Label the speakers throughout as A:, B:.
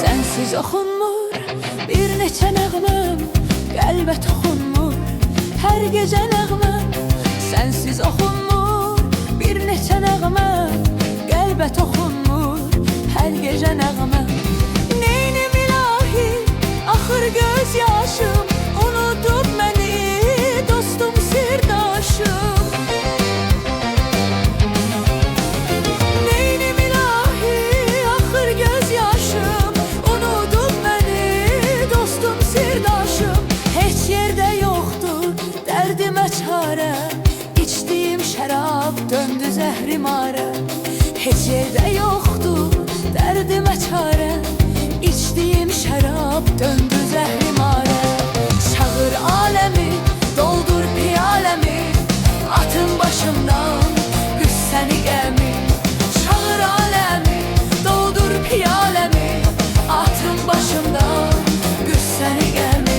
A: Sensiz oxunmur bir neçə nəğməm, qəlbə toxunmur hər gecə nəğməm. Sensiz oxunmur bir neçə nəğməm, qəlbə toxunmur hər gecə nəğməm. Neynim ilahi, axır göz yaşım, unudub məni dostum, sirdaşım. Dərdimə çarə, içdiyim şərab döndü zəhrimara. Heç yerdə yoxdur dərdimə çarə, içdiyim şərab döndü zəhrimara. Çağır aləmi, doldur piyaləmi, atın başımdan qüssəni qəmi. Çağır aləmi, doldur piyaləmi, atın başımdan qüssəni qəmi.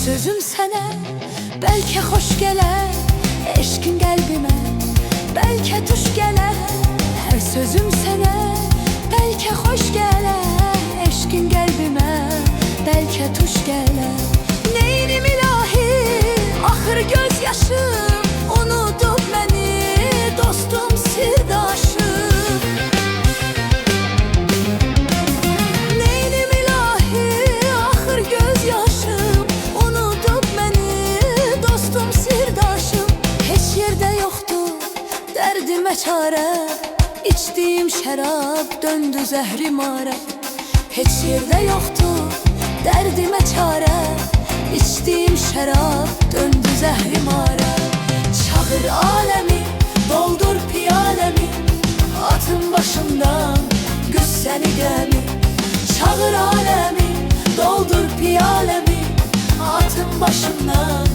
A: Sözüm sənə bəlkə xoş gələr, eşqin qəlbimə bəlkə tuş gələr. Hər sözüm sənə bəlkə xoş gələr, eşqin qəlbimə bəlkə tuş gələr. Neynim ilahi, axır göz yaşım, unudub məni dostum, sirdaşım. Dərdimə çarə, içdiyim şərab döndü zəhrimara. Heç yerdə yoxdur dərdimə çarə, içdiyim şərab döndü zəhrimara. Çağır aləmi, doldur piyaləmi, atın başımdan qüssəni qəmi. Çağır aləmi, doldur piyaləmi, atın başımdan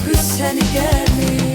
A: qüssəni qəmi.